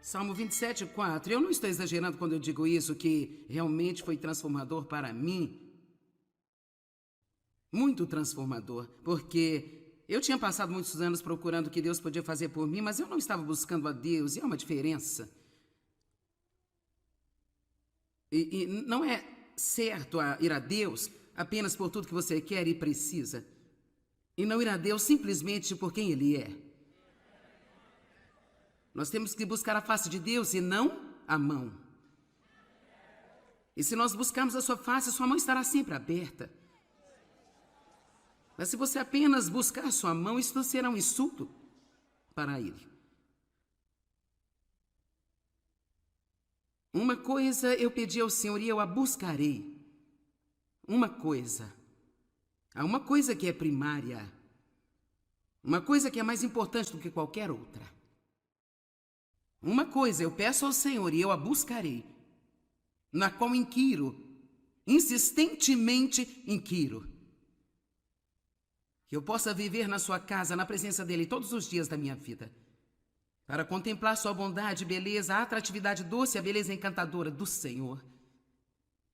Salmo 27:4. Eu não estou exagerando quando eu digo isso, que realmente foi transformador para mim. Muito transformador, porque eu tinha passado muitos anos procurando o que Deus podia fazer por mim, mas eu não estava buscando a Deus, e há uma diferença. E não é certo ir a Deus apenas por tudo que você quer e precisa, e não ir a Deus simplesmente por quem Ele é. Nós temos que buscar a face de Deus e não a mão. E se nós buscarmos a sua face, sua mão estará sempre aberta. Mas se você apenas buscar a sua mão, isso será um insulto para Ele. Uma coisa eu pedi ao Senhor e eu a buscarei. Uma coisa. Há uma coisa que é primária. Uma coisa que é mais importante do que qualquer outra. Uma coisa eu peço ao Senhor e eu a buscarei, na qual inquiro, insistentemente inquiro. Que eu possa viver na sua casa, na presença dEle todos os dias da minha vida, para contemplar sua bondade, beleza, a atratividade doce, a beleza encantadora do Senhor.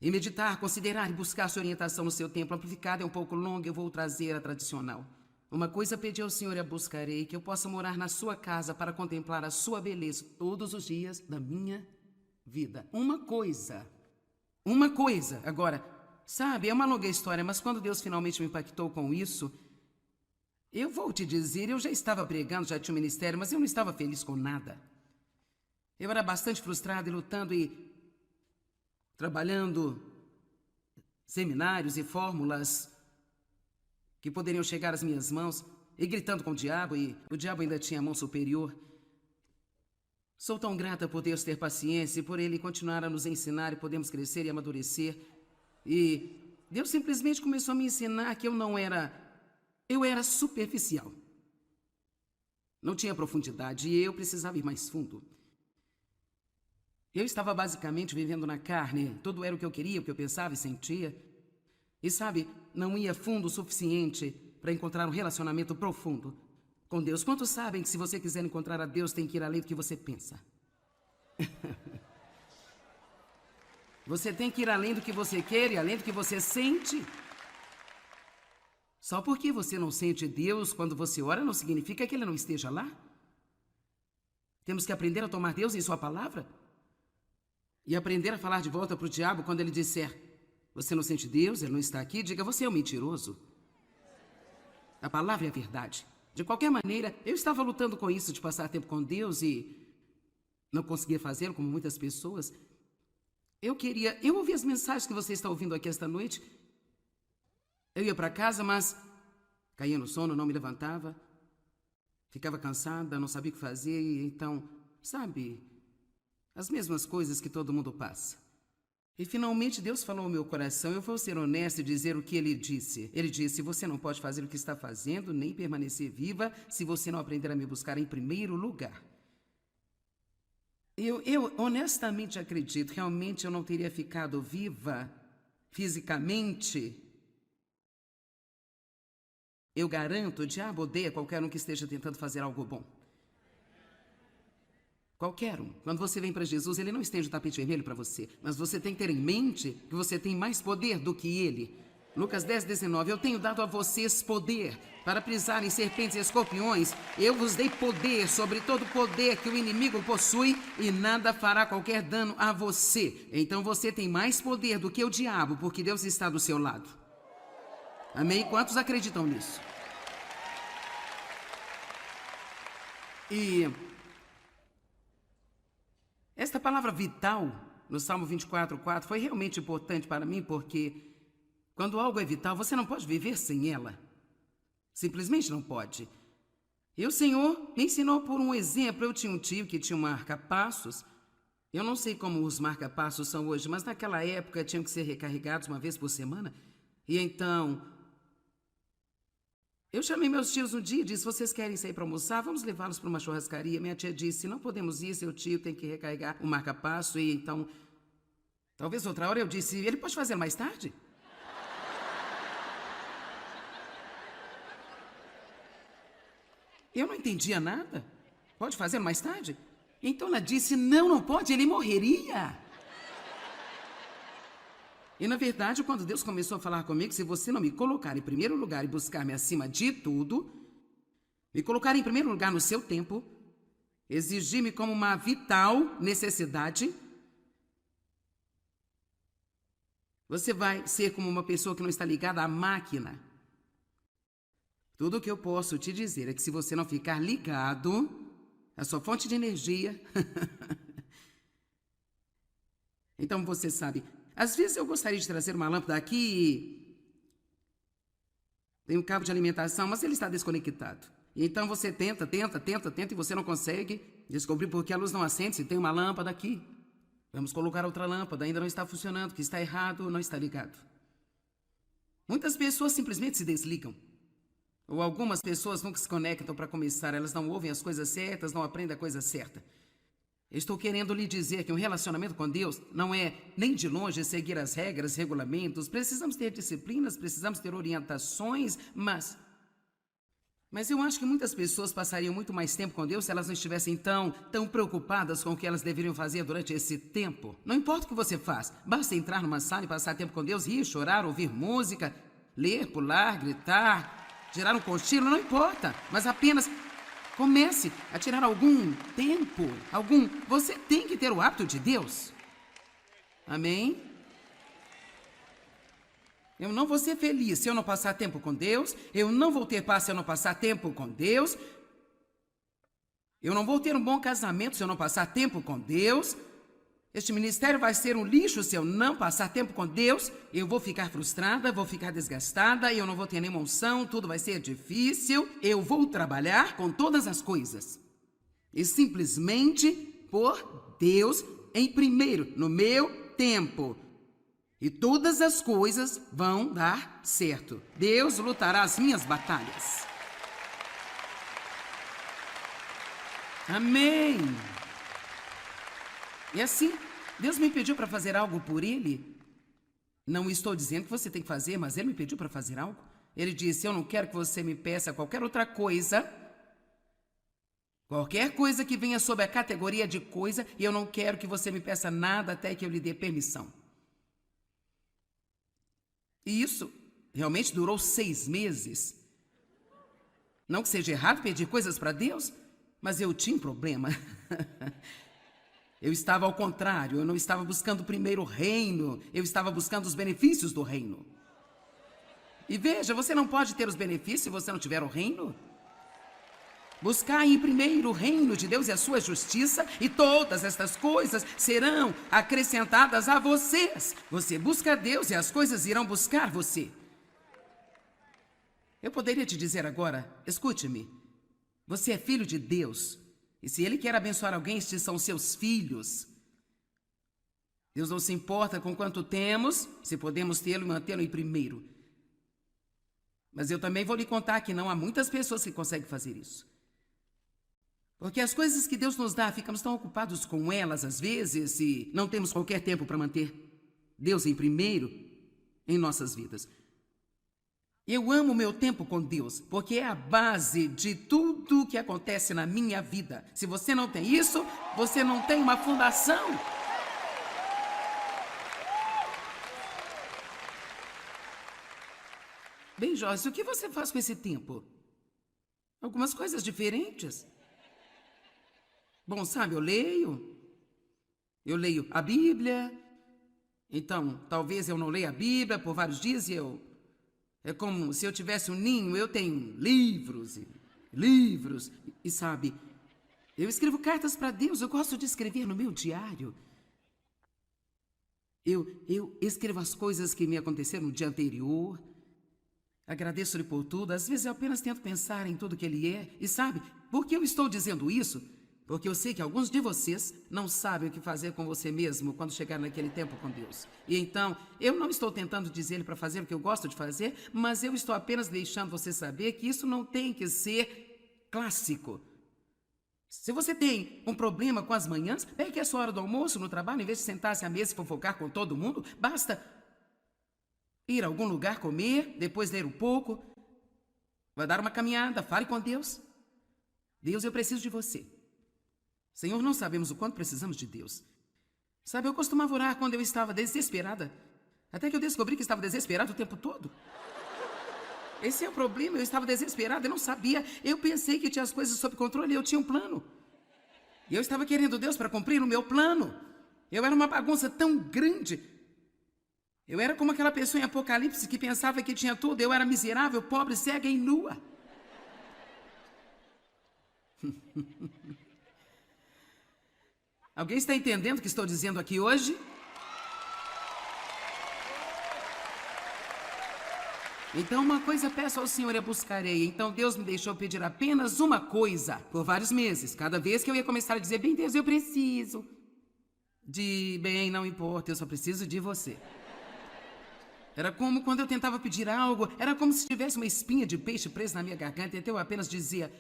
E meditar, considerar e buscar sua orientação no seu tempo. Amplificada é um pouco longa, eu vou trazer a tradicional. Uma coisa pedi ao Senhor e a buscarei, que eu possa morar na sua casa para contemplar a sua beleza todos os dias da minha vida. Uma coisa. Agora, sabe, é uma longa história, mas quando Deus finalmente me impactou com isso, eu vou te dizer, eu já estava pregando, já tinha um ministério, mas eu não estava feliz com nada. Eu era bastante frustrado e lutando e trabalhando seminários e fórmulas que poderiam chegar às minhas mãos, e gritando com o diabo, e o diabo ainda tinha a mão superior. Sou tão grata por Deus ter paciência e por Ele continuar a nos ensinar e podemos crescer e amadurecer. E Deus simplesmente começou a me ensinar que eu era superficial. Não tinha profundidade e eu precisava ir mais fundo. Eu estava basicamente vivendo na carne, tudo era o que eu queria, o que eu pensava e sentia. E sabe, não ia fundo o suficiente para encontrar um relacionamento profundo com Deus. Quantos sabem que se você quiser encontrar a Deus, tem que ir além do que você pensa? Você tem que ir além do que você quer e além do que você sente. Só porque você não sente Deus quando você ora, não significa que Ele não esteja lá. Temos que aprender a tomar Deus em Sua palavra e aprender a falar de volta para o diabo quando ele disser: você não sente Deus, Ele não está aqui, diga: você é um mentiroso. A palavra é a verdade. De qualquer maneira, eu estava lutando com isso de passar tempo com Deus e não conseguia fazê-lo como muitas pessoas. Eu ouvi as mensagens que você está ouvindo aqui esta noite. Eu ia para casa, mas caía no sono, não me levantava. Ficava cansada, não sabia o que fazer e então, sabe, as mesmas coisas que todo mundo passa. E finalmente Deus falou ao meu coração. Eu vou ser honesta e dizer o que Ele disse. Ele disse: você não pode fazer o que está fazendo, nem permanecer viva, se você não aprender a me buscar em primeiro lugar. Eu honestamente acredito, realmente eu não teria ficado viva fisicamente. Eu garanto, o diabo odeia qualquer um que esteja tentando fazer algo bom. Qualquer um. Quando você vem para Jesus, Ele não estende o tapete vermelho para você. Mas você tem que ter em mente que você tem mais poder do que Ele. Lucas 10:19. Eu tenho dado a vocês poder para pisar em serpentes e escorpiões. Eu vos dei poder sobre todo poder que o inimigo possui e nada fará qualquer dano a você. Então você tem mais poder do que o diabo, porque Deus está do seu lado. Amém? Quantos acreditam nisso? E esta palavra vital, no Salmo 24:4, foi realmente importante para mim, porque quando algo é vital, você não pode viver sem ela. Simplesmente não pode. E o Senhor me ensinou por um exemplo. Eu tinha um tio que tinha um marca-passos. Eu não sei como os marca-passos são hoje, mas naquela época tinham que ser recarregados uma vez por semana. E então, eu chamei meus tios um dia e disse: vocês querem sair para almoçar? Vamos levá-los para uma churrascaria. Minha tia disse: não podemos ir, seu tio tem que recarregar o marca-passo. E então, talvez outra hora. Eu disse: ele pode fazer mais tarde? Eu não entendia nada. Pode fazer mais tarde? Então ela disse, não pode, ele morreria. E na verdade, quando Deus começou a falar comigo, se você não me colocar em primeiro lugar e buscar-me acima de tudo, me colocar em primeiro lugar no seu tempo, exigir-me como uma vital necessidade, você vai ser como uma pessoa que não está ligada à máquina. Tudo o que eu posso te dizer é que se você não ficar ligado à sua fonte de energia, então você sabe, às vezes eu gostaria de trazer uma lâmpada aqui, tem um cabo de alimentação, mas ele está desconectado. E então você tenta e você não consegue descobrir por que a luz não acende se tem uma lâmpada aqui. Vamos colocar outra lâmpada, ainda não está funcionando, o que está errado não está ligado. Muitas pessoas simplesmente se desligam. Ou algumas pessoas nunca se conectam para começar, elas não ouvem as coisas certas, não aprendem a coisa certa. Estou querendo lhe dizer que um relacionamento com Deus não é nem de longe seguir as regras, regulamentos. Precisamos ter disciplinas, precisamos ter orientações, mas eu acho que muitas pessoas passariam muito mais tempo com Deus se elas não estivessem tão preocupadas com o que elas deveriam fazer durante esse tempo. Não importa o que você faz, basta entrar numa sala e passar tempo com Deus, rir, chorar, ouvir música, ler, pular, gritar, tirar um cochilo, não importa, mas apenas comece a tirar algum tempo, Você tem que ter o hábito de Deus. Amém? Eu não vou ser feliz se eu não passar tempo com Deus. Eu não vou ter paz se eu não passar tempo com Deus. Eu não vou ter um bom casamento se eu não passar tempo com Deus. Este ministério vai ser um lixo se eu não passar tempo com Deus. Eu vou ficar frustrada, vou ficar desgastada, eu não vou ter nenhuma unção, tudo vai ser difícil. Eu vou trabalhar com todas as coisas. E simplesmente por Deus em primeiro, no meu tempo. E todas as coisas vão dar certo. Deus lutará as minhas batalhas. Amém. E assim, Deus me pediu para fazer algo por Ele. Não estou dizendo que você tem que fazer, mas Ele me pediu para fazer algo. Ele disse, eu não quero que você me peça qualquer outra coisa. Qualquer coisa que venha sob a categoria de coisa, e eu não quero que você me peça nada até que eu lhe dê permissão. E isso realmente durou 6 meses. Não que seja errado pedir coisas para Deus, mas eu tinha um problema. Eu estava ao contrário, eu não estava buscando primeiro o reino, eu estava buscando os benefícios do reino. E veja, você não pode ter os benefícios se você não tiver o reino. Buscar em primeiro o reino de Deus e a sua justiça, e todas estas coisas serão acrescentadas a vocês. Você busca Deus e as coisas irão buscar você. Eu poderia te dizer agora, escute-me, você é filho de Deus, e se Ele quer abençoar alguém, estes são seus filhos. Deus não se importa com quanto temos, se podemos tê-lo e mantê-lo em primeiro. Mas eu também vou lhe contar que não há muitas pessoas que conseguem fazer isso. Porque as coisas que Deus nos dá, ficamos tão ocupados com elas às vezes e não temos qualquer tempo para manter Deus em primeiro em nossas vidas. Eu amo o meu tempo com Deus, porque é a base de tudo que acontece na minha vida. Se você não tem isso, você não tem uma fundação. Bem, Joyce, o que você faz com esse tempo? Algumas coisas diferentes. Bom, sabe, eu leio a Bíblia, então talvez eu não leia a Bíblia por vários dias e é como se eu tivesse um ninho, eu tenho livros e livros, e sabe, eu escrevo cartas para Deus, eu gosto de escrever no meu diário. Eu escrevo as coisas que me aconteceram no dia anterior, agradeço-lhe por tudo, às vezes eu apenas tento pensar em tudo que Ele é, e sabe, por que eu estou dizendo isso? Porque eu sei que alguns de vocês não sabem o que fazer com você mesmo quando chegar naquele tempo com Deus. E então, eu não estou tentando dizer-lhe para fazer o que eu gosto de fazer, mas eu estou apenas deixando você saber que isso não tem que ser clássico. Se você tem um problema com as manhãs, pegue a sua hora do almoço no trabalho, em vez de sentar-se à mesa e fofocar com todo mundo, basta ir a algum lugar comer, depois ler um pouco, vai dar uma caminhada, fale com Deus. Deus, eu preciso de você. Senhor, não sabemos o quanto precisamos de Deus. Sabe, eu costumava orar quando eu estava desesperada. Até que eu descobri que estava desesperado o tempo todo. Esse é o problema, eu estava desesperada, eu não sabia. Eu pensei que tinha as coisas sob controle, eu tinha um plano. E eu estava querendo Deus para cumprir o meu plano. Eu era uma bagunça tão grande. Eu era como aquela pessoa em Apocalipse que pensava que tinha tudo. Eu era miserável, pobre, cega e nua. Alguém está entendendo o que estou dizendo aqui hoje? Então uma coisa peço ao Senhor e a buscarei. Então Deus me deixou pedir apenas uma coisa por vários meses. Cada vez que eu ia começar a dizer, bem, Deus, eu preciso de, bem, não importa, eu só preciso de você. Era como quando eu tentava pedir algo, era como se tivesse uma espinha de peixe presa na minha garganta, então eu apenas dizia,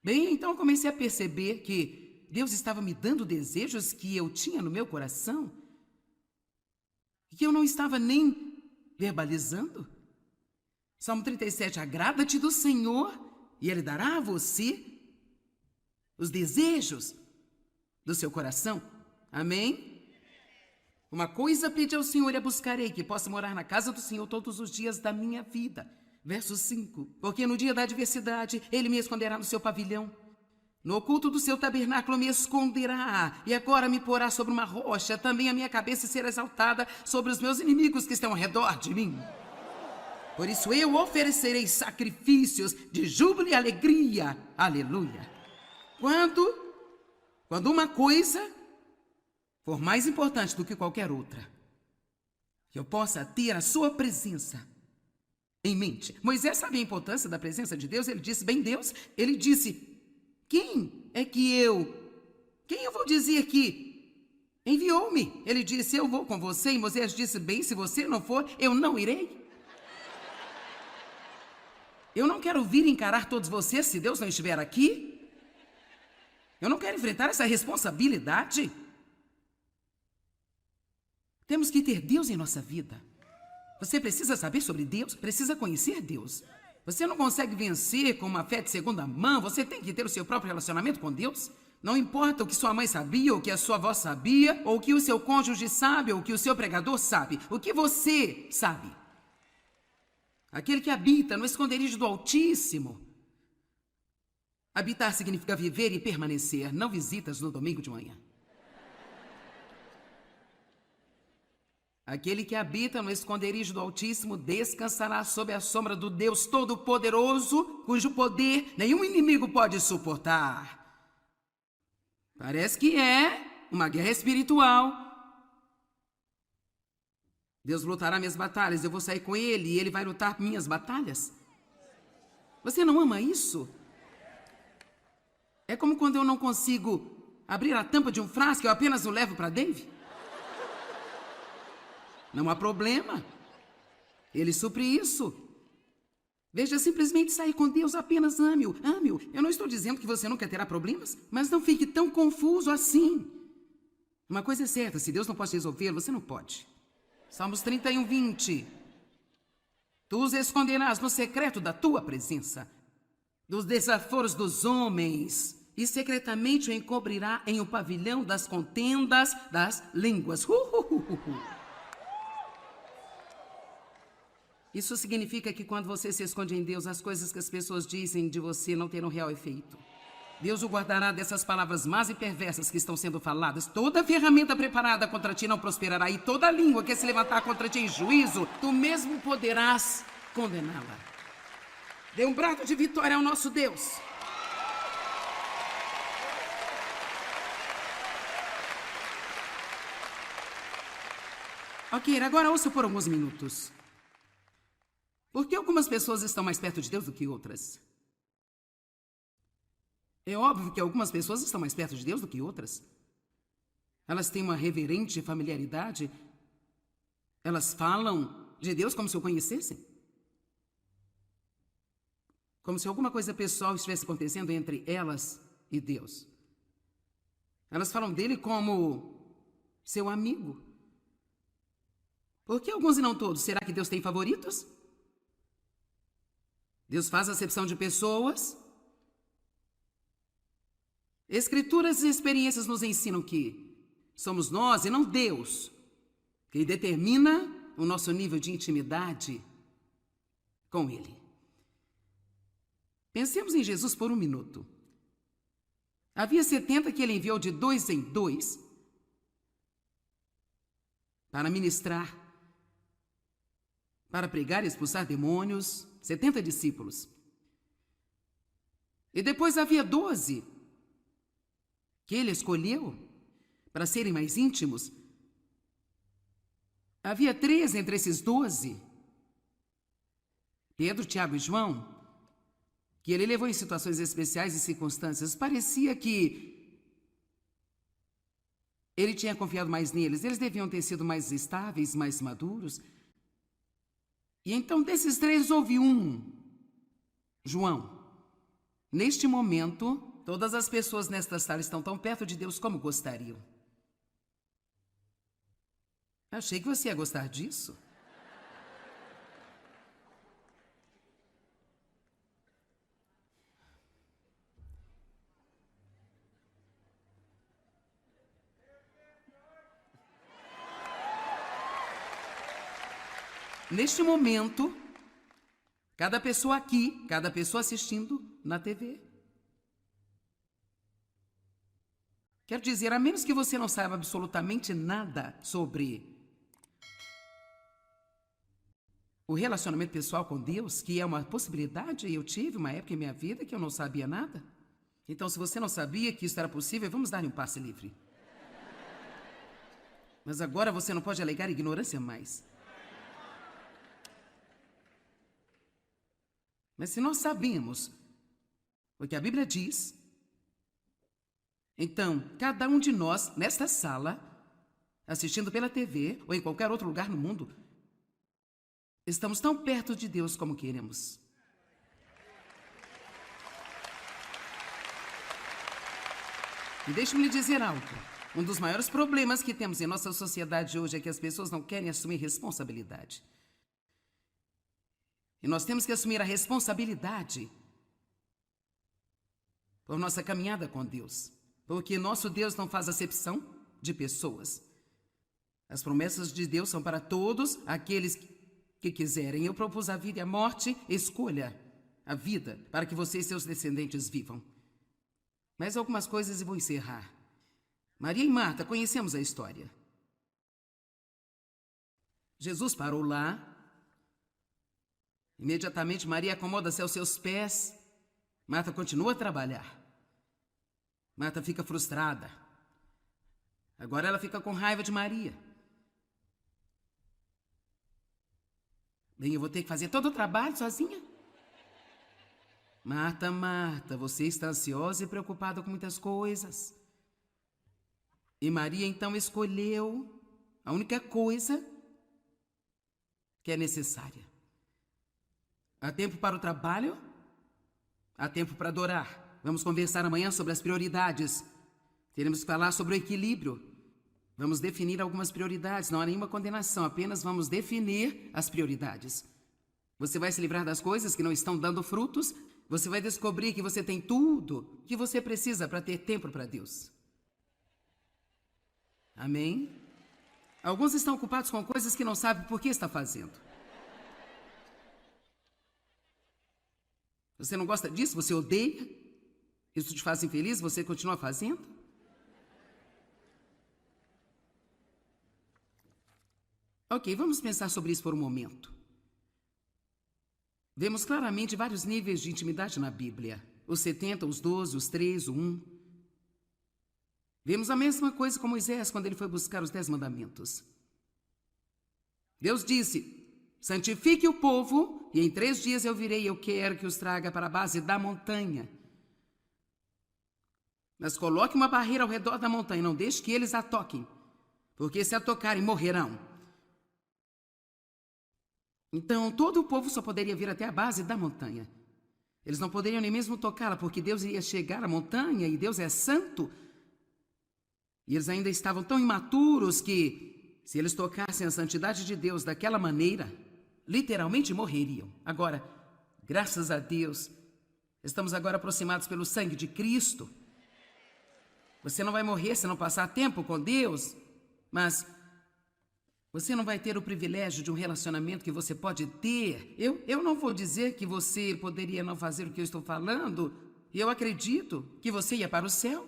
bem, então eu comecei a perceber que Deus estava me dando desejos que eu tinha no meu coração, que eu não estava nem verbalizando. Salmo 37, agrada-te do Senhor e Ele dará a você os desejos do seu coração. Amém? Uma coisa pedi ao Senhor e a buscarei, que possa morar na casa do Senhor todos os dias da minha vida. Verso 5, porque no dia da adversidade Ele me esconderá no seu pavilhão. No oculto do seu tabernáculo me esconderá, e agora me porá sobre uma rocha, também a minha cabeça será exaltada sobre os meus inimigos que estão ao redor de mim. Por isso eu oferecerei sacrifícios de júbilo e alegria. Aleluia. Quando uma coisa for mais importante do que qualquer outra, que eu possa ter a sua presença em mente. Moisés sabia a importância da presença de Deus, ele disse, bem Deus, ele disse, quem eu vou dizer que enviou-me? Ele disse, eu vou com você. E Moisés disse, bem, se você não for, eu não irei. Eu não quero vir encarar todos vocês se Deus não estiver aqui. Eu não quero enfrentar essa responsabilidade. Temos que ter Deus em nossa vida. Você precisa saber sobre Deus, precisa conhecer Deus. Você não consegue vencer com uma fé de segunda mão, você tem que ter o seu próprio relacionamento com Deus. Não importa o que sua mãe sabia, ou o que a sua avó sabia, ou o que o seu cônjuge sabe, ou o que o seu pregador sabe. O que você sabe? Aquele que habita no esconderijo do Altíssimo. Habitar significa viver e permanecer, não visitas no domingo de manhã. Aquele que habita no esconderijo do Altíssimo descansará sob a sombra do Deus Todo-Poderoso, cujo poder nenhum inimigo pode suportar. Parece que é uma guerra espiritual. Deus lutará minhas batalhas, eu vou sair com Ele e Ele vai lutar minhas batalhas. Você não ama isso? É como quando eu não consigo abrir a tampa de um frasco, eu apenas o levo para Dave. Não há problema. Ele supre isso. Veja, simplesmente sair com Deus, apenas ame-o, ame-o. Eu não estou dizendo que você nunca terá problemas, mas não fique tão confuso assim. Uma coisa é certa, se Deus não pode resolver, você não pode. Salmos 31, 20. Tu os esconderás no secreto da tua presença, dos desaforos dos homens, e secretamente o encobrirá em um pavilhão das contendas das línguas. Isso significa que quando você se esconde em Deus, as coisas que as pessoas dizem de você não terão real efeito. Deus o guardará dessas palavras más e perversas que estão sendo faladas. Toda ferramenta preparada contra ti não prosperará, e toda língua que se levantar contra ti em juízo, tu mesmo poderás condená-la. Dê um brado de vitória ao nosso Deus. Ok, agora ouça por alguns minutos. Por que algumas pessoas estão mais perto de Deus do que outras? É óbvio que algumas pessoas estão mais perto de Deus do que outras. Elas têm uma reverente familiaridade. Elas falam de Deus como se o conhecessem. Como se alguma coisa pessoal estivesse acontecendo entre elas e Deus. Elas falam dele como seu amigo. Por que alguns e não todos? Será que Deus tem favoritos? Deus faz acepção de pessoas? Escrituras e experiências nos ensinam que somos nós e não Deus quem determina o nosso nível de intimidade com Ele. Pensemos em Jesus por um minuto. Havia 70 que Ele enviou de 2 em 2 para ministrar, para pregar e expulsar demônios, 70 discípulos. E depois havia 12 que Ele escolheu para serem mais íntimos. Havia 3 entre esses 12, Pedro, Tiago e João, que Ele levou em situações especiais e circunstâncias. Parecia que Ele tinha confiado mais neles. Eles deviam ter sido mais estáveis, mais maduros. E então, desses 3, houve um, João. Neste momento, todas as pessoas nesta sala estão tão perto de Deus como gostariam. Achei que você ia gostar disso. Neste momento, cada pessoa aqui, cada pessoa assistindo na TV. Quero dizer, a menos que você não saiba absolutamente nada sobre o relacionamento pessoal com Deus, que é uma possibilidade, e eu tive uma época em minha vida que eu não sabia nada. Então, se você não sabia que isso era possível, vamos dar-lhe um passe livre. Mas agora você não pode alegar ignorância mais. Mas se nós sabemos o que a Bíblia diz, então, cada um de nós, nesta sala, assistindo pela TV ou em qualquer outro lugar no mundo, estamos tão perto de Deus como queremos. E deixe-me lhe dizer algo. Um dos maiores problemas que temos em nossa sociedade hoje é que as pessoas não querem assumir responsabilidade. E nós temos que assumir a responsabilidade por nossa caminhada com Deus. Porque nosso Deus não faz acepção de pessoas. As promessas de Deus são para todos aqueles que quiserem. Eu propus a vida e a morte, escolha a vida para que você e seus descendentes vivam. Mais algumas coisas e vou encerrar. Maria e Marta, conhecemos a história. Jesus parou lá. Imediatamente Maria acomoda-se aos seus pés. Marta continua a trabalhar. Marta fica frustrada. Agora ela fica com raiva de Maria. Bem, eu vou ter que fazer todo o trabalho sozinha? Marta, Marta, você está ansiosa e preocupada com muitas coisas. E Maria então escolheu a única coisa que é necessária. Há tempo para o trabalho, há tempo para adorar. Vamos conversar amanhã sobre as prioridades. Teremos que falar sobre o equilíbrio. Vamos definir algumas prioridades. Não há nenhuma condenação, apenas vamos definir as prioridades. Você vai se livrar das coisas que não estão dando frutos. Você vai descobrir que você tem tudo que você precisa para ter tempo para Deus. Amém? Alguns estão ocupados com coisas que não sabem por que está fazendo. Você não gosta disso? Você odeia? Isso te faz infeliz? Você continua fazendo? Ok, vamos pensar sobre isso por um momento. Vemos claramente vários níveis de intimidade na Bíblia. Os 70, os 12, os 3, o 1. Vemos a mesma coisa com Moisés quando ele foi buscar os 10 mandamentos. Deus disse: santifique o povo, e em 3 dias eu virei, eu quero que os traga para a base da montanha. Mas coloque uma barreira ao redor da montanha, não deixe que eles a toquem, porque se a tocarem, morrerão. Então, todo o povo só poderia vir até a base da montanha. Eles não poderiam nem mesmo tocá-la, porque Deus iria chegar à montanha, e Deus é santo. E eles ainda estavam tão imaturos que, se eles tocassem a santidade de Deus daquela maneira, literalmente morreriam. Agora, graças a Deus, estamos agora aproximados pelo sangue de Cristo. Você não vai morrer se não passar tempo com Deus, mas você não vai ter o privilégio de um relacionamento que você pode ter. Eu não vou dizer que você poderia não fazer o que eu estou falando. Eu acredito que você ia para o céu.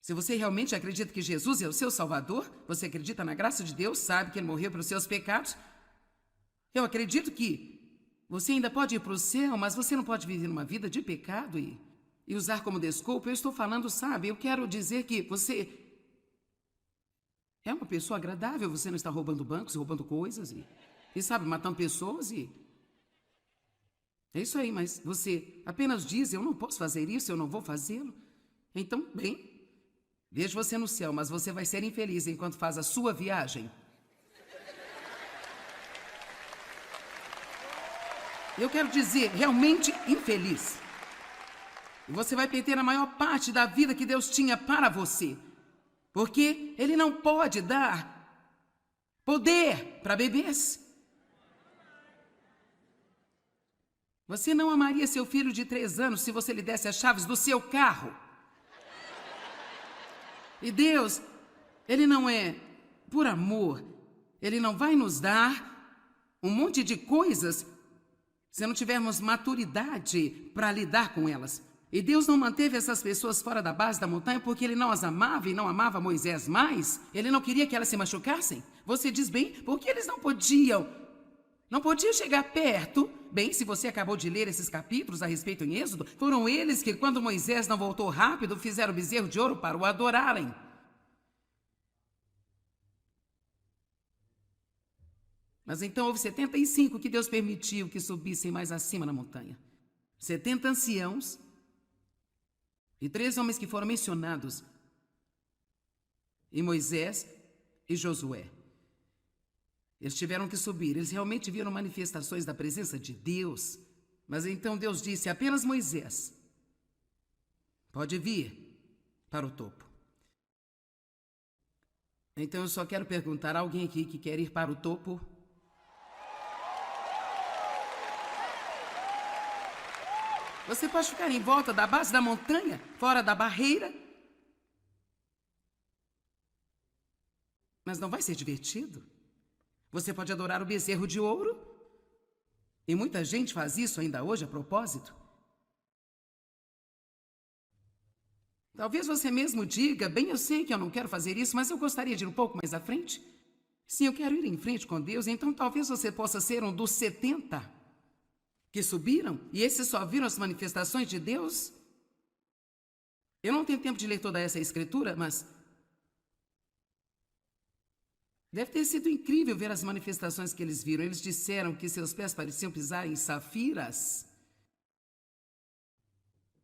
Se você realmente acredita que Jesus é o seu Salvador, você acredita na graça de Deus, sabe que Ele morreu pelos seus pecados, eu acredito que você ainda pode ir para o céu, mas você não pode viver uma vida de pecado e usar como desculpa. Eu estou falando, sabe, eu quero dizer que você é uma pessoa agradável, você não está roubando bancos, roubando coisas e sabe, matando pessoas e... É isso aí, mas você apenas diz, eu não posso fazer isso, eu não vou fazê-lo. Então, bem, vejo você no céu, mas você vai ser infeliz enquanto faz a sua viagem. Eu quero dizer, realmente infeliz. E você vai perder a maior parte da vida que Deus tinha para você. Porque Ele não pode dar poder para bebês. Você não amaria seu filho de 3 anos se você lhe desse as chaves do seu carro. E Deus, Ele não é por amor. Ele não vai nos dar um monte de coisas se não tivermos maturidade para lidar com elas. E Deus não manteve essas pessoas fora da base da montanha porque Ele não as amava e não amava Moisés mais. Ele não queria que elas se machucassem. Você diz bem, porque eles não podiam chegar perto. Bem, se você acabou de ler esses capítulos a respeito em Êxodo, foram eles que, quando Moisés não voltou rápido, fizeram o bezerro de ouro para o adorarem. Mas então houve 75 que Deus permitiu que subissem mais acima na montanha. 70 anciãos e 3 homens que foram mencionados, e Moisés e Josué. Eles tiveram que subir, eles realmente viram manifestações da presença de Deus. Mas então Deus disse, apenas Moisés pode vir para o topo. Então eu só quero perguntar a alguém aqui que quer ir para o topo? Você pode ficar em volta da base da montanha, fora da barreira, mas não vai ser divertido. Você pode adorar o bezerro de ouro, e muita gente faz isso ainda hoje a propósito. Talvez você mesmo diga, bem, eu sei que eu não quero fazer isso, mas eu gostaria de ir um pouco mais à frente. Sim, eu quero ir em frente com Deus, então talvez você possa ser um dos 70 que subiram, e esses só viram as manifestações de Deus. Eu não tenho tempo de ler toda essa escritura, mas deve ter sido incrível ver as manifestações que eles viram. Eles disseram que seus pés pareciam pisar em safiras.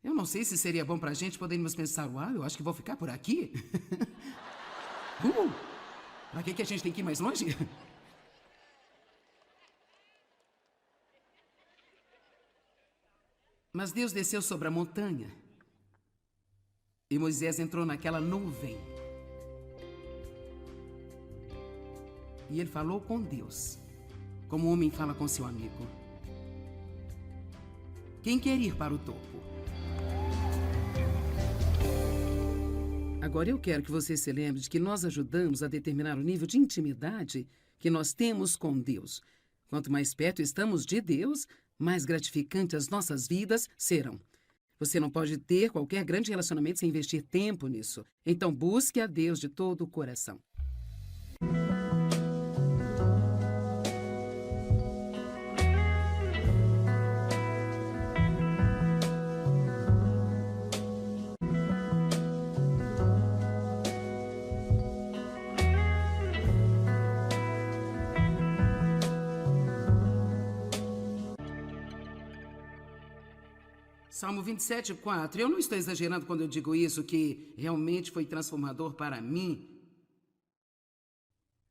Eu não sei se seria bom para a gente podermos pensar, uau, eu acho que vou ficar por aqui. Para que a gente tem que ir mais longe? Mas Deus desceu sobre a montanha e Moisés entrou naquela nuvem. E ele falou com Deus, como um homem fala com seu amigo. Quem quer ir para o topo? Agora eu quero que você se lembre de que nós ajudamos a determinar o nível de intimidade que nós temos com Deus. Quanto mais perto estamos de Deus, mais gratificantes as nossas vidas serão. Você não pode ter qualquer grande relacionamento sem investir tempo nisso. Então busque a Deus de todo o coração. Salmo 27, 4. Eu não estou exagerando quando eu digo isso, que realmente foi transformador para mim.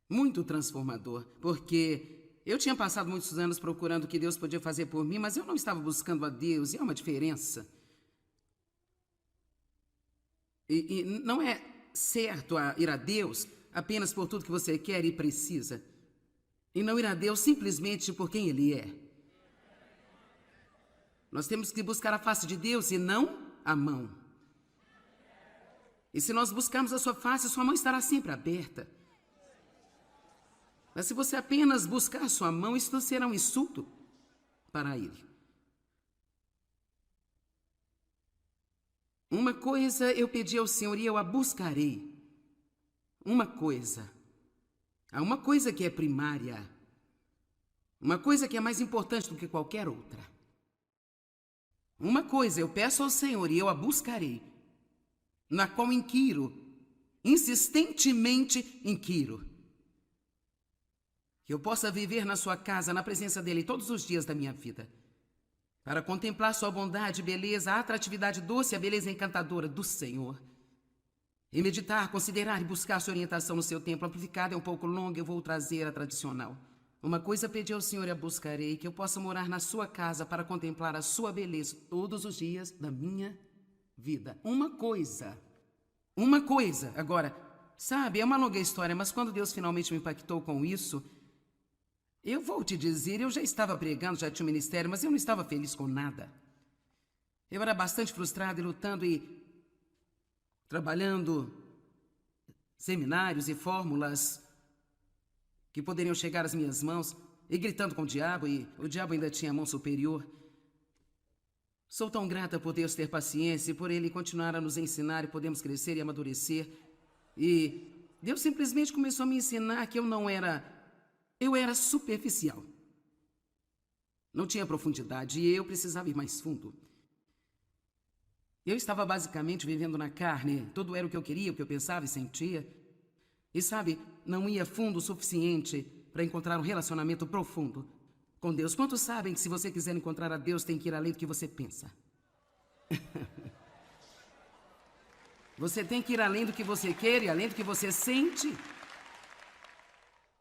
Muito transformador, porque eu tinha passado muitos anos procurando o que Deus podia fazer por mim, mas eu não estava buscando a Deus, e há uma diferença. E não é certo ir a Deus apenas por tudo que você quer e precisa, e não ir a Deus simplesmente por quem Ele é. Nós temos que buscar a face de Deus e não a mão. E se nós buscarmos a sua face, sua mão estará sempre aberta. Mas se você apenas buscar a sua mão, isso não será um insulto para ele. Uma coisa eu pedi ao Senhor e eu a buscarei. Uma coisa. Há uma coisa que é primária. Uma coisa que é mais importante do que qualquer outra. Uma coisa eu peço ao Senhor e eu a buscarei, na qual inquiro, insistentemente inquiro. Que eu possa viver na sua casa, na presença dele todos os dias da minha vida, para contemplar sua bondade, beleza, a atratividade doce, a beleza encantadora do Senhor. E meditar, considerar e buscar sua orientação no seu tempo. Amplificada é um pouco longa, eu vou trazer a tradicional. Uma coisa pedi ao Senhor e a buscarei, que eu possa morar na sua casa para contemplar a sua beleza todos os dias da minha vida. Uma coisa. Agora, sabe, é uma longa história, mas quando Deus finalmente me impactou com isso, eu vou te dizer, eu já estava pregando, já tinha um ministério, mas eu não estava feliz com nada. Eu era bastante frustrado e lutando e trabalhando seminários e fórmulas que poderiam chegar às minhas mãos, e gritando com o diabo, e o diabo ainda tinha a mão superior. Sou tão grata por Deus ter paciência e por Ele continuar a nos ensinar e podemos crescer e amadurecer. E Deus simplesmente começou a me ensinar que eu era superficial. Não tinha profundidade e eu precisava ir mais fundo. Eu estava basicamente vivendo na carne, tudo era o que eu queria, o que eu pensava e sentia. E sabe, não ia fundo o suficiente para encontrar um relacionamento profundo com Deus. Quantos sabem que se você quiser encontrar a Deus, tem que ir além do que você pensa? Você tem que ir além do que você quer e além do que você sente.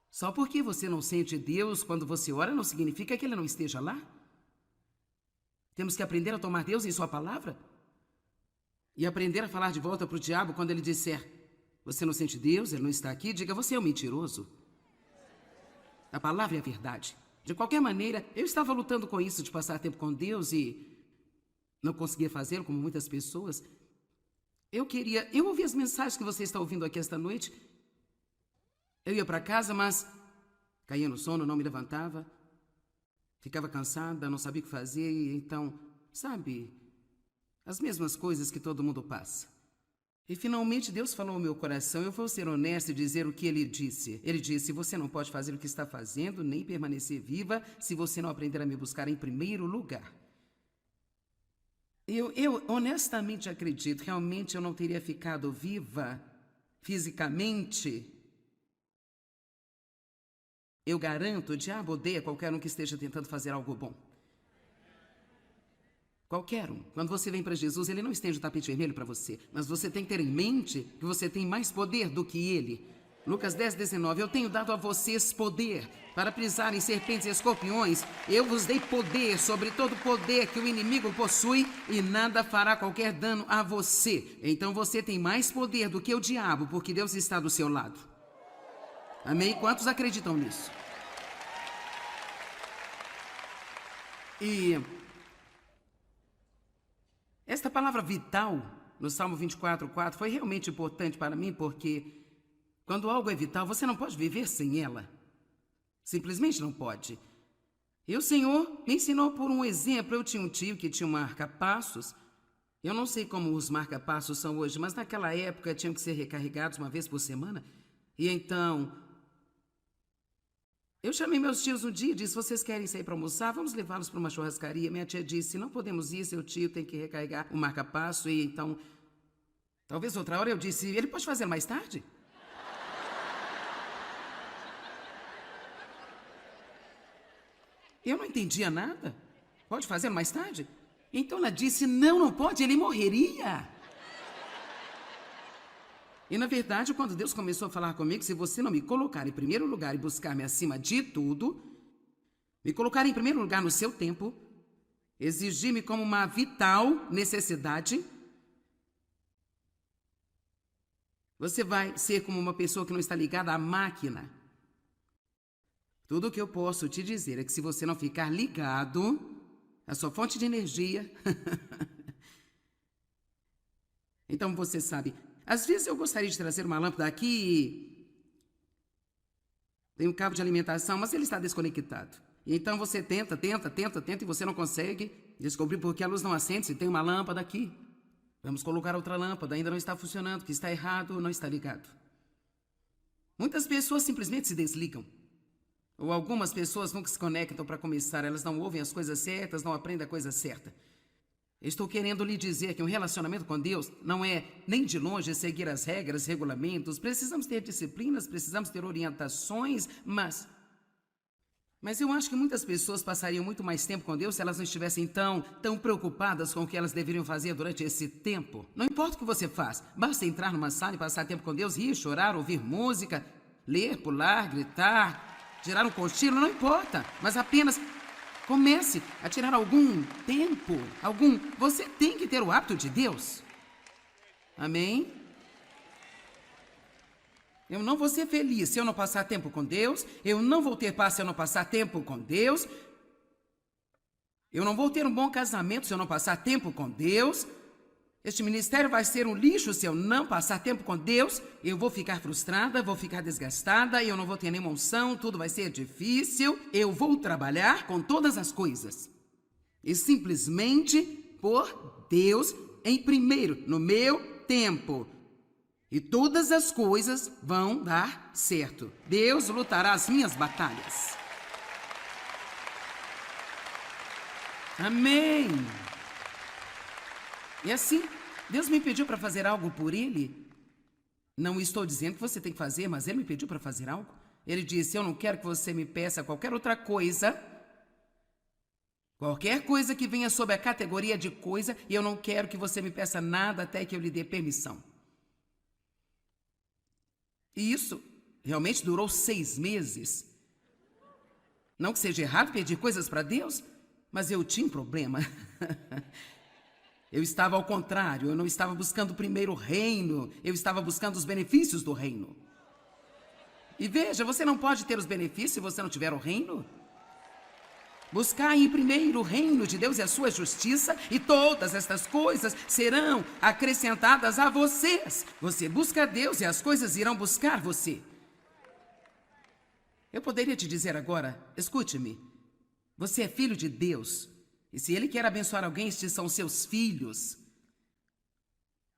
Só porque você não sente Deus quando você ora, não significa que Ele não esteja lá. Temos que aprender a tomar Deus em sua palavra e aprender a falar de volta para o diabo quando ele disser: você não sente Deus, Ele não está aqui, diga: você é um mentiroso. A palavra é a verdade. De qualquer maneira, eu estava lutando com isso de passar tempo com Deus e não conseguia fazê-lo como muitas pessoas. Eu ouvi as mensagens que você está ouvindo aqui esta noite. Eu ia para casa, mas caía no sono, não me levantava. Ficava cansada, não sabia o que fazer e então, sabe, as mesmas coisas que todo mundo passa. E finalmente Deus falou ao meu coração, eu vou ser honesto e dizer o que Ele disse. Ele disse: você não pode fazer o que está fazendo, nem permanecer viva, se você não aprender a me buscar em primeiro lugar. Eu honestamente acredito, realmente eu não teria ficado viva fisicamente. Eu garanto, o diabo odeia qualquer um que esteja tentando fazer algo bom. Qualquer um. Quando você vem para Jesus, Ele não estende o tapete vermelho para você, mas você tem que ter em mente que você tem mais poder do que Ele. Lucas 10:19, eu tenho dado a vocês poder para pisar em serpentes e escorpiões. Eu vos dei poder sobre todo poder que o inimigo possui e nada fará qualquer dano a você. Então você tem mais poder do que o diabo, porque Deus está do seu lado. Amém? Quantos acreditam nisso? E esta palavra vital, no Salmo 24:4, foi realmente importante para mim, porque quando algo é vital, você não pode viver sem ela. Simplesmente não pode. E o Senhor me ensinou por um exemplo. Eu tinha um tio que tinha um marca-passos. Eu não sei como os marca-passos são hoje, mas naquela época tinham que ser recarregados uma vez por semana. E então, eu chamei meus tios um dia e disse: vocês querem sair para almoçar? Vamos levá-los para uma churrascaria. Minha tia disse: não podemos ir, seu tio tem que recarregar o marca-passo. E então, talvez outra hora. Eu disse: ele pode fazer mais tarde? Eu não entendia nada. Pode fazer mais tarde? Então ela disse: não pode, ele morreria. E na verdade, quando Deus começou a falar comigo, se você não me colocar em primeiro lugar e buscar-me acima de tudo, me colocar em primeiro lugar no seu tempo, exigir-me como uma vital necessidade, você vai ser como uma pessoa que não está ligada à máquina. Tudo o que eu posso te dizer é que se você não ficar ligado à sua fonte de energia, então você sabe, Às vezes eu gostaria de trazer uma lâmpada aqui. Tem um cabo de alimentação, mas ele está desconectado. Então você tenta e você não consegue descobrir por que a luz não acende se tem uma lâmpada aqui. Vamos colocar outra lâmpada, ainda não está funcionando, que está errado, não está ligado. Muitas pessoas simplesmente se desligam. Ou algumas pessoas nunca se conectam para começar, elas não ouvem as coisas certas, não aprendem a coisa certa. Estou querendo lhe dizer que um relacionamento com Deus não é nem de longe seguir as regras, regulamentos. Precisamos ter disciplinas, precisamos ter orientações, mas eu acho que muitas pessoas passariam muito mais tempo com Deus se elas não estivessem tão preocupadas com o que elas deveriam fazer durante esse tempo. Não importa o que você faz, basta entrar numa sala e passar tempo com Deus, rir, chorar, ouvir música, ler, pular, gritar, tirar um cochilo, não importa, mas apenas comece a tirar algum tempo, Você tem que ter o hábito de Deus. Amém? Eu não vou ser feliz se eu não passar tempo com Deus. Eu não vou ter paz se eu não passar tempo com Deus. Eu não vou ter um bom casamento se eu não passar tempo com Deus. Este ministério vai ser um lixo se eu não passar tempo com Deus. Eu vou ficar frustrada, vou ficar desgastada, eu não vou ter nenhuma unção, tudo vai ser difícil. Eu vou trabalhar com todas as coisas. E simplesmente por Deus em primeiro, no meu tempo. E todas as coisas vão dar certo. Deus lutará as minhas batalhas. Amém. E assim, Deus me pediu para fazer algo por Ele. Não estou dizendo que você tem que fazer, mas Ele me pediu para fazer algo. Ele disse, eu não quero que você me peça qualquer outra coisa. Qualquer coisa que venha sob a categoria de coisa, e eu não quero que você me peça nada até que eu lhe dê permissão. E isso realmente durou 6 meses. Não que seja errado pedir coisas para Deus, mas eu tinha um problema. Eu estava ao contrário, eu não estava buscando primeiro o reino, eu estava buscando os benefícios do reino. E veja, você não pode ter os benefícios se você não tiver o reino. Buscar em primeiro o reino de Deus e a sua justiça, e todas estas coisas serão acrescentadas a vocês. Você busca Deus e as coisas irão buscar você. Eu poderia te dizer agora, escute-me, você é filho de Deus, e se Ele quer abençoar alguém, estes são seus filhos.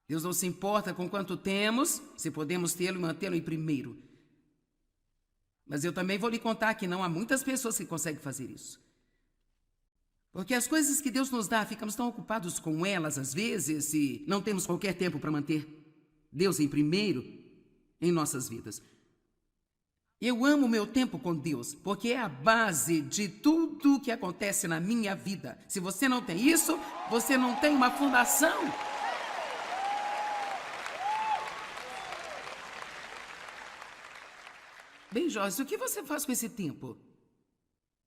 Deus não se importa com quanto temos, se podemos tê-lo e mantê-lo em primeiro. Mas eu também vou lhe contar que não há muitas pessoas que conseguem fazer isso. Porque as coisas que Deus nos dá, ficamos tão ocupados com elas às vezes e não temos qualquer tempo para manter Deus em primeiro em nossas vidas. Eu amo o meu tempo com Deus, porque é a base de tudo que acontece na minha vida. Se você não tem isso, você não tem uma fundação. Bem, Jorge, o que você faz com esse tempo?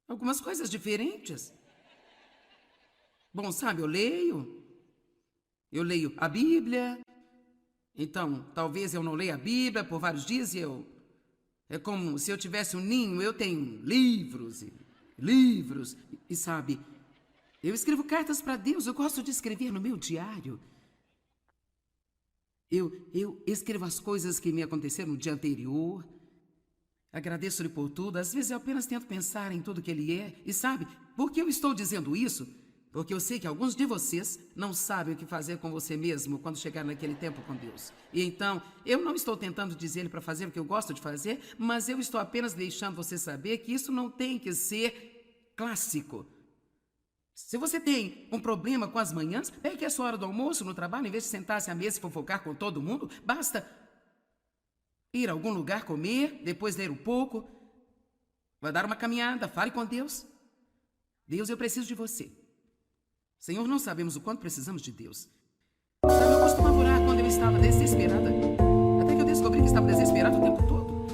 Algumas coisas diferentes. Bom, sabe, eu leio a Bíblia. Então, talvez eu não leia a Bíblia por vários dias e é como se eu tivesse um ninho, eu tenho livros e livros. E sabe, eu escrevo cartas para Deus, eu gosto de escrever no meu diário. Eu escrevo as coisas que me aconteceram no dia anterior. Agradeço-lhe por tudo. Às vezes eu apenas tento pensar em tudo que Ele é. E sabe, por que eu estou dizendo isso? Porque eu sei que alguns de vocês não sabem o que fazer com você mesmo quando chegar naquele tempo com Deus. E então, eu não estou tentando dizer para fazer o que eu gosto de fazer, mas eu estou apenas deixando você saber que isso não tem que ser clássico. Se você tem um problema com as manhãs, pegue a sua hora do almoço no trabalho, em vez de sentar-se à mesa e fofocar com todo mundo, basta ir a algum lugar comer, depois ler um pouco, vai dar uma caminhada, fale com Deus. Deus, eu preciso de você. Senhor, não sabemos o quanto precisamos de Deus. Sabe, eu costumava orar quando eu estava desesperada. Até que eu descobri que estava desesperada o tempo todo.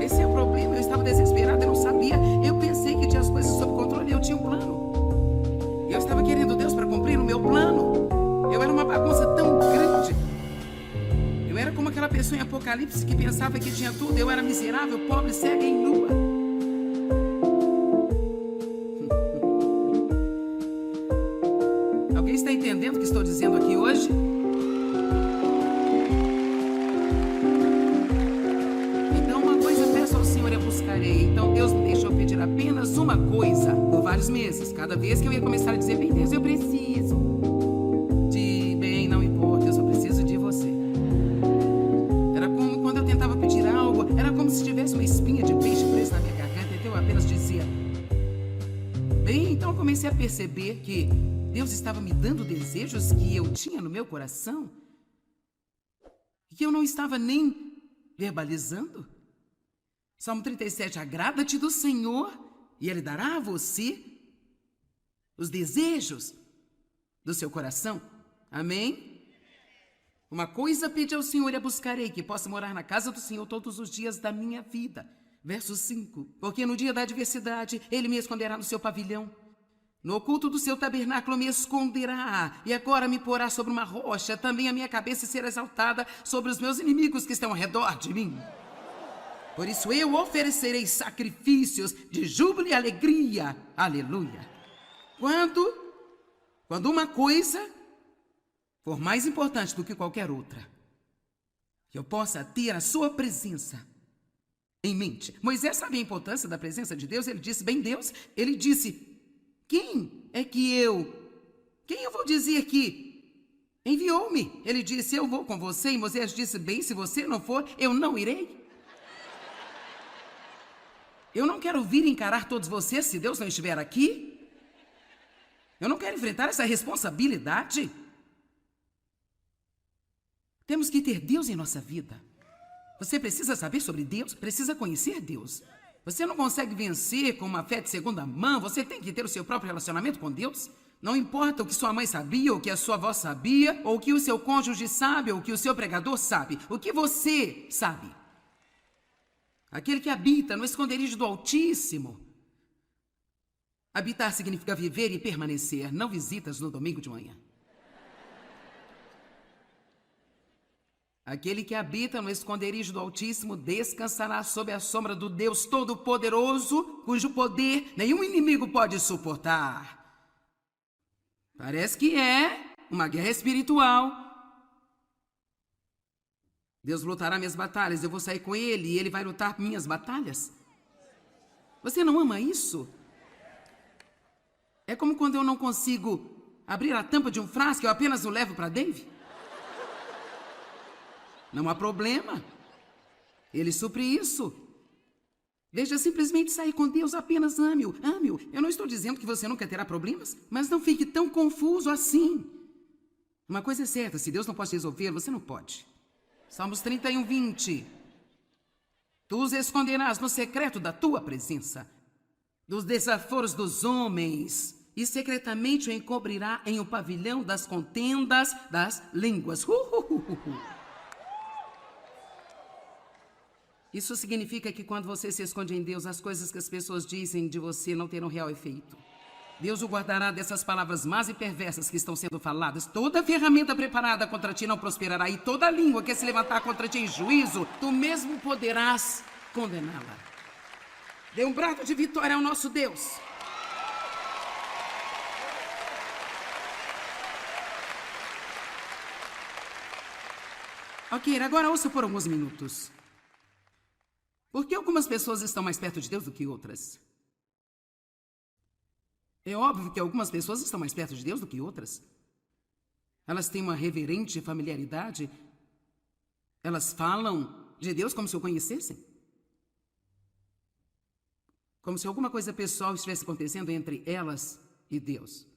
Esse é o problema, eu estava desesperada, eu não sabia. Eu pensei que tinha as coisas sob controle e eu tinha um plano. Eu estava querendo Deus para cumprir o meu plano. Eu era uma bagunça tão grande. Eu era como aquela pessoa em Apocalipse que pensava que tinha tudo. Eu era miserável, pobre, cega e nua. Alguém está entendendo o que estou dizendo aqui hoje? pedir apenas uma coisa por vários meses. Cada vez que eu ia começar a dizer, bem, Deus, eu preciso de... Bem, não importa, eu só preciso de você. Era como quando eu tentava pedir algo, era como se tivesse uma espinha de peixe presa na minha garganta, então eu apenas dizia... Bem, então eu comecei a perceber que Deus estava me dando desejos que eu tinha no meu coração e que eu não estava nem verbalizando. Salmo 37, agrada-te do Senhor e Ele dará a você os desejos do seu coração. Amém? Uma coisa pedi ao Senhor e a buscarei, que possa morar na casa do Senhor todos os dias da minha vida. Verso 5, porque no dia da adversidade Ele me esconderá no seu pavilhão. No oculto do seu tabernáculo me esconderá, e agora me porá sobre uma rocha, também a minha cabeça será exaltada sobre os meus inimigos que estão ao redor de mim. Por isso eu oferecerei sacrifícios de júbilo e alegria. Aleluia. Quando uma coisa for mais importante do que qualquer outra, que eu possa ter a sua presença em mente. Moisés sabia a importância da presença de Deus. Ele disse, bem, Deus, ele disse, quem eu vou dizer que enviou-me? Ele disse, eu vou com você. E Moisés disse, bem, se você não for, eu não irei. Eu não quero vir encarar todos vocês se Deus não estiver aqui. Eu não quero enfrentar essa responsabilidade. Temos que ter Deus em nossa vida. Você precisa saber sobre Deus, precisa conhecer Deus. Você não consegue vencer com uma fé de segunda mão, você tem que ter o seu próprio relacionamento com Deus. Não importa o que sua mãe sabia, ou o que a sua avó sabia, ou o que o seu cônjuge sabe, ou o que o seu pregador sabe. O que você sabe. Aquele que habita no esconderijo do Altíssimo. Habitar significa viver e permanecer, não visitas no domingo de manhã. Aquele que habita no esconderijo do Altíssimo descansará sob a sombra do Deus Todo-Poderoso, cujo poder nenhum inimigo pode suportar. Parece que é uma guerra espiritual. Deus lutará minhas batalhas, eu vou sair com Ele e Ele vai lutar minhas batalhas. Você não ama isso? É como quando eu não consigo abrir a tampa de um frasco, eu apenas o levo para Dave. Não há problema. Ele supre isso. Veja, simplesmente sair com Deus, apenas ame-o. Ame-o. Eu não estou dizendo que você nunca terá problemas, mas não fique tão confuso assim. Uma coisa é certa, se Deus não pode resolver, você não pode. Salmos 31, 20. Tu os esconderás no secreto da tua presença, dos desaforos dos homens, e secretamente o encobrirá em um pavilhão das contendas das línguas. Isso significa que quando você se esconde em Deus, as coisas que as pessoas dizem de você não terão real efeito. Deus o guardará dessas palavras más e perversas que estão sendo faladas. Toda ferramenta preparada contra ti não prosperará, e toda língua que se levantar contra ti em juízo, tu mesmo poderás condená-la. Dê um brado de vitória ao nosso Deus. Ok, agora ouça por alguns minutos. Por que algumas pessoas estão mais perto de Deus do que outras? É óbvio que algumas pessoas estão mais perto de Deus do que outras. Elas têm uma reverente familiaridade. Elas falam de Deus como se o conhecessem. Como se alguma coisa pessoal estivesse acontecendo entre elas e Deus.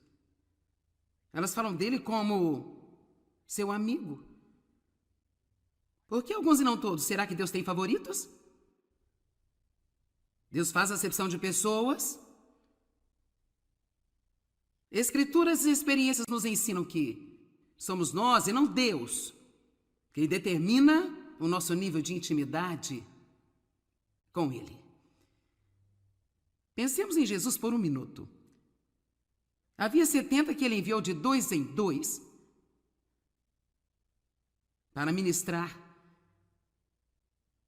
Elas falam dele como seu amigo. Por que alguns e não todos? Será que Deus tem favoritos? Deus faz acepção de pessoas. Escrituras e experiências nos ensinam que somos nós e não Deus quem determina o nosso nível de intimidade com Ele. Pensemos em Jesus por um minuto. Havia 70 que Ele enviou de 2 em 2 para ministrar,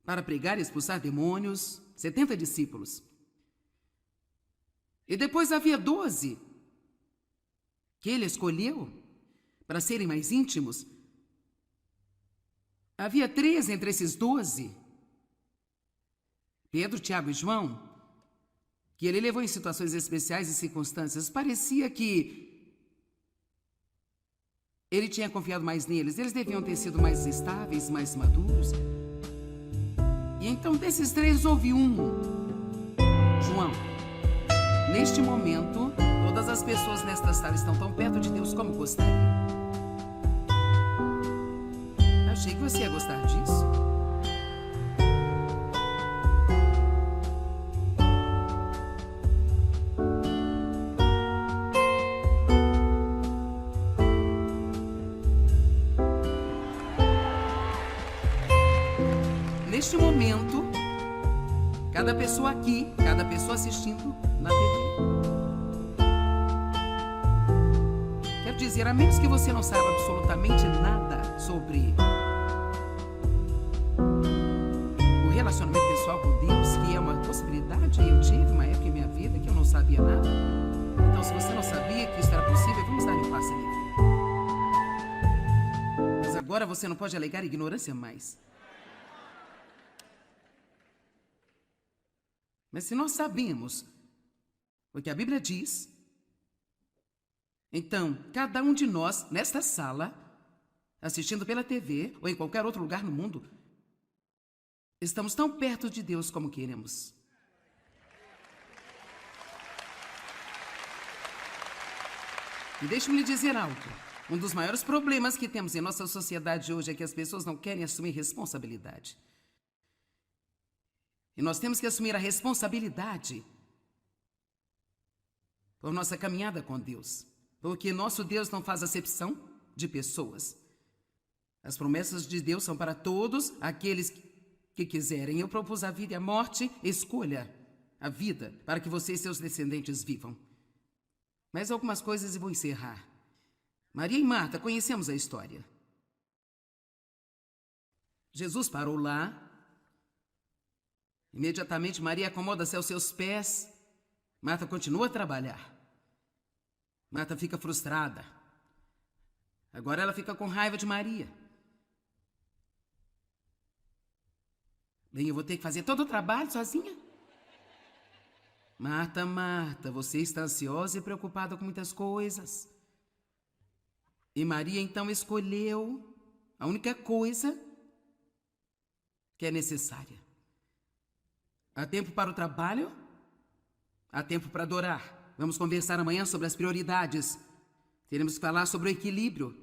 para pregar e expulsar demônios, 70 discípulos. E depois havia 12 que Ele escolheu para serem mais íntimos. Havia 3 entre esses 12, Pedro, Tiago e João. que ele levou em situações especiais e circunstâncias. Parecia que ele tinha confiado mais neles. Eles deviam ter sido mais estáveis, mais maduros. E então, desses três, houve um. João. Neste momento, todas as pessoas nesta sala estão tão perto de Deus como gostaria. Achei que você ia gostar disso. Neste momento, cada pessoa aqui, cada pessoa assistindo na TV. Quero dizer, a menos que você não saiba absolutamente nada sobre o relacionamento pessoal com Deus, que é uma possibilidade, eu tive uma época em minha vida que eu não sabia nada. Então, se você não sabia que isso era possível, vamos dar um passe livre. Mas agora você não pode alegar ignorância mais. Mas se nós sabemos o que a Bíblia diz, então, cada um de nós, nesta sala, assistindo pela TV ou em qualquer outro lugar no mundo, estamos tão perto de Deus como queremos. E deixe-me lhe dizer algo. Um dos maiores problemas que temos em nossa sociedade hoje é que as pessoas não querem assumir responsabilidade. E nós temos que assumir a responsabilidade por nossa caminhada com Deus. Porque nosso Deus não faz acepção de pessoas. As promessas de Deus são para todos aqueles que quiserem. Eu propus a vida e a morte, escolha a vida para que você e seus descendentes vivam. Mas algumas coisas eu vou encerrar. Maria e Marta, conhecemos a história. Jesus parou lá. Imediatamente, Maria acomoda-se aos seus pés. Marta continua a trabalhar. Marta fica frustrada. Agora ela fica com raiva de Maria. Bem, eu vou ter que fazer todo o trabalho sozinha? Marta, Marta, você está ansiosa e preocupada com muitas coisas. E Maria então escolheu a única coisa que é necessária. Há tempo para o trabalho, há tempo para adorar. Vamos conversar amanhã sobre as prioridades. Teremos que falar sobre o equilíbrio.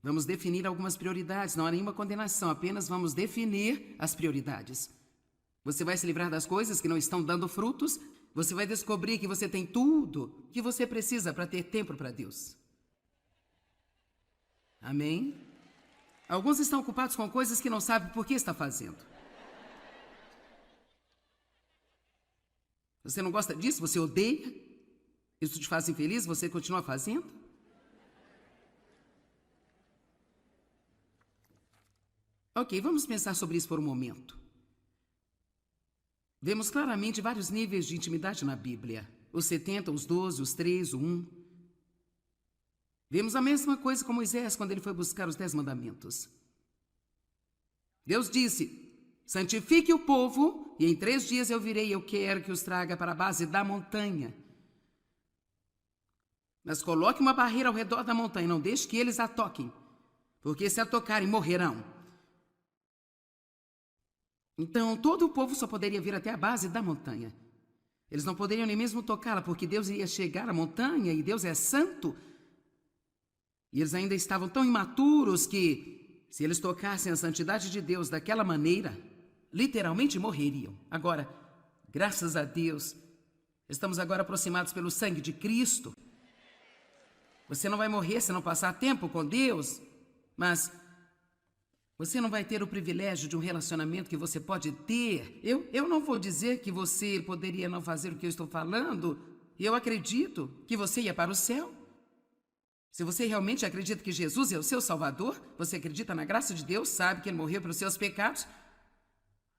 Vamos definir algumas prioridades. Não há nenhuma condenação, apenas vamos definir as prioridades. Você vai se livrar das coisas que não estão dando frutos. Você vai descobrir que você tem tudo que você precisa para ter tempo para Deus. Amém? Alguns estão ocupados com coisas que não sabem por que está fazendo. Você não gosta disso? Você odeia? Isso te faz infeliz? Você continua fazendo? Ok, vamos pensar sobre isso por um momento. Vemos claramente vários níveis de intimidade na Bíblia. Os 70, os 12, os 3, o 1. Vemos a mesma coisa com Moisés quando ele foi buscar os 10 mandamentos. Deus disse: santifique o povo, e em 3 dias eu virei, eu quero que os traga para a base da montanha. Mas coloque uma barreira ao redor da montanha, não deixe que eles a toquem, porque se a tocarem, morrerão. Então, todo o povo só poderia vir até a base da montanha. Eles não poderiam nem mesmo tocá-la, porque Deus ia chegar à montanha, e Deus é santo. E eles ainda estavam tão imaturos que, se eles tocassem a santidade de Deus daquela maneira, literalmente morreriam. Agora, graças a Deus, estamos agora aproximados pelo sangue de Cristo. Você não vai morrer se não passar tempo com Deus, mas você não vai ter o privilégio de um relacionamento que você pode ter. Eu não vou dizer que você poderia não fazer o que eu estou falando. Eu acredito que você ia para o céu. Se você realmente acredita que Jesus é o seu Salvador, você acredita na graça de Deus, sabe que Ele morreu pelos seus pecados,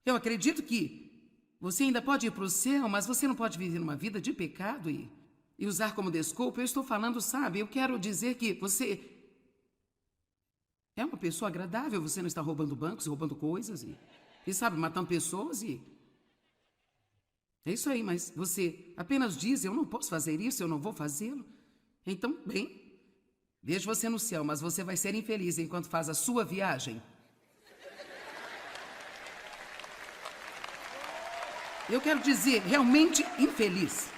eu acredito que você ainda pode ir para o céu, mas você não pode viver uma vida de pecado e usar como desculpa. Eu estou falando, sabe, eu quero dizer que você é uma pessoa agradável, você não está roubando bancos, roubando coisas e sabe, matando pessoas É isso aí, mas você apenas diz, eu não posso fazer isso, eu não vou fazê-lo. Então, bem, vejo você no céu, mas você vai ser infeliz enquanto faz a sua viagem. Eu quero dizer, realmente infeliz.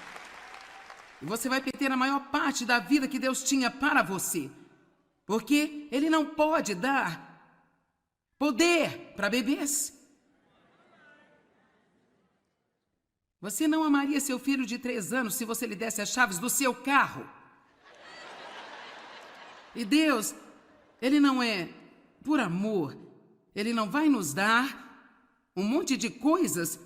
E você vai perder a maior parte da vida que Deus tinha para você. Porque Ele não pode dar poder para bebês. Você não amaria seu filho de 3 anos se você lhe desse as chaves do seu carro. E Deus, Ele não é por amor. Ele não vai nos dar um monte de coisas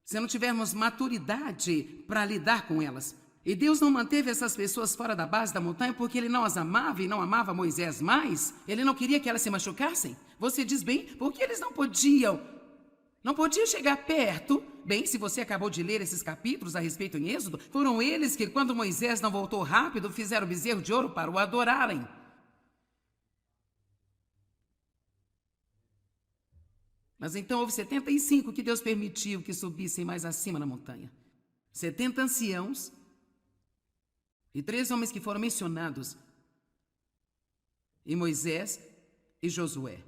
se não tivermos maturidade para lidar com elas. E Deus não manteve essas pessoas fora da base da montanha porque Ele não as amava e não amava Moisés mais. Ele não queria que elas se machucassem. Você diz bem, porque eles não podiam chegar perto. Bem, se você acabou de ler esses capítulos a respeito em Êxodo, foram eles que, quando Moisés não voltou rápido, fizeram o bezerro de ouro para o adorarem. Mas então houve 75 que Deus permitiu que subissem mais acima na montanha. 70 anciãos e 3 homens que foram mencionados, e Moisés e Josué.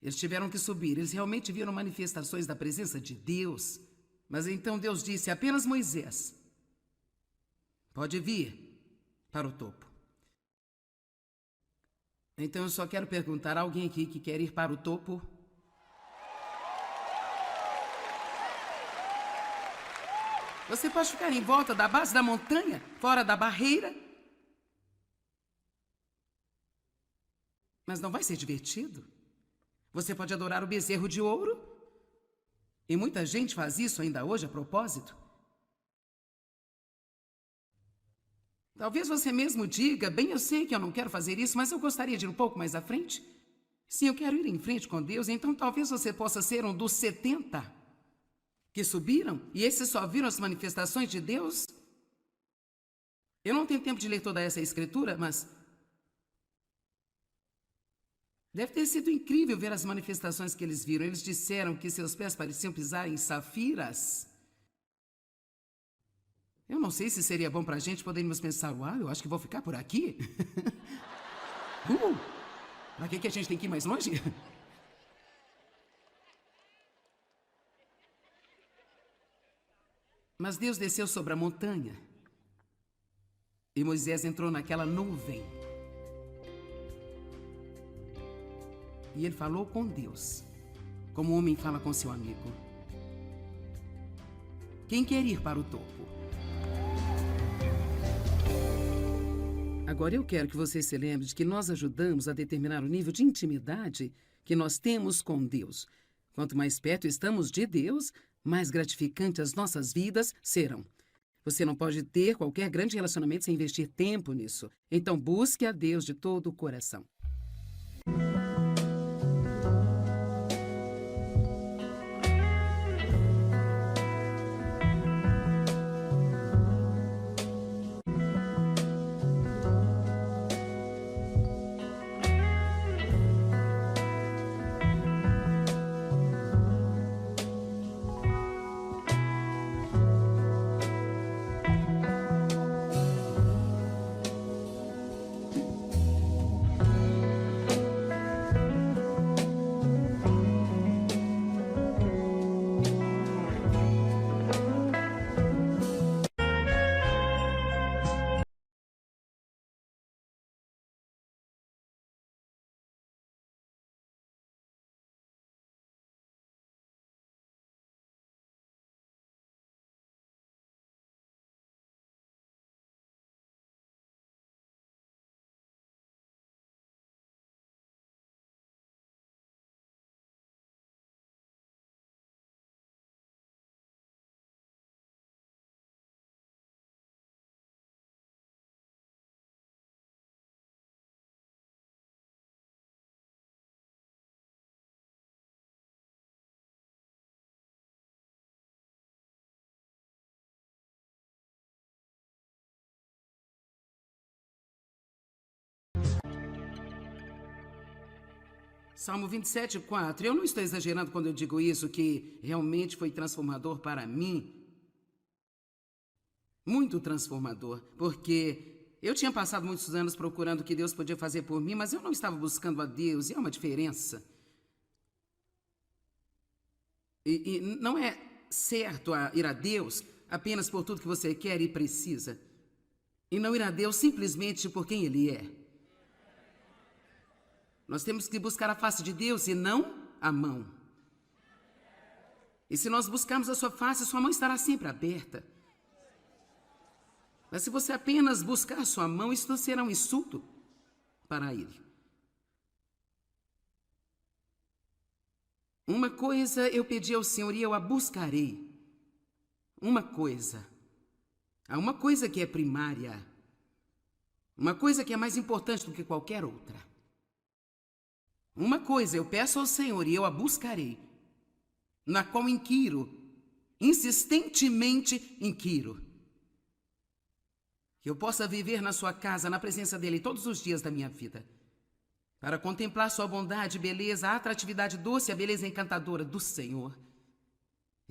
Eles tiveram que subir, eles realmente viram manifestações da presença de Deus. Mas então Deus disse, apenas Moisés pode vir para o topo. Então eu só quero perguntar a alguém aqui que quer ir para o topo? Você pode ficar em volta da base da montanha, fora da barreira, mas não vai ser divertido. Você pode adorar o bezerro de ouro, e muita gente faz isso ainda hoje a propósito. Talvez você mesmo diga, bem, eu sei que eu não quero fazer isso, mas eu gostaria de ir um pouco mais à frente. Sim, eu quero ir em frente com Deus, então talvez você possa ser um dos 70 que subiram, e esses só viram as manifestações de Deus. Eu não tenho tempo de ler toda essa escritura, mas deve ter sido incrível ver as manifestações que eles viram. Eles disseram que seus pés pareciam pisar em safiras. Eu não sei se seria bom para a gente podermos pensar, uau, eu acho que vou ficar por aqui. Para que a gente tem que ir mais longe? Mas Deus desceu sobre a montanha e Moisés entrou naquela nuvem. E ele falou com Deus, como o homem fala com seu amigo. Quem quer ir para o topo? Agora eu quero que você se lembre de que nós ajudamos a determinar o nível de intimidade que nós temos com Deus. Quanto mais perto estamos de Deus, mais gratificantes as nossas vidas serão. Você não pode ter qualquer grande relacionamento sem investir tempo nisso. Então busque a Deus de todo o coração. Salmo 27:4. Eu não estou exagerando quando eu digo isso, que realmente foi transformador para mim. Muito transformador, porque eu tinha passado muitos anos procurando o que Deus podia fazer por mim, mas eu não estava buscando a Deus, e é uma diferença. E não é certo ir a Deus apenas por tudo que você quer e precisa, e não ir a Deus simplesmente por quem Ele é. Nós temos que buscar a face de Deus e não a mão. E se nós buscarmos a sua face, sua mão estará sempre aberta. Mas se você apenas buscar a sua mão, isso será um insulto para Ele. Uma coisa eu pedi ao Senhor e eu a buscarei. Uma coisa. Há uma coisa que é primária. Uma coisa que é mais importante do que qualquer outra. Uma coisa eu peço ao Senhor e eu a buscarei, na qual inquiro, insistentemente inquiro. Que eu possa viver na sua casa, na presença dEle todos os dias da minha vida, para contemplar sua bondade, beleza, a atratividade doce, a beleza encantadora do Senhor.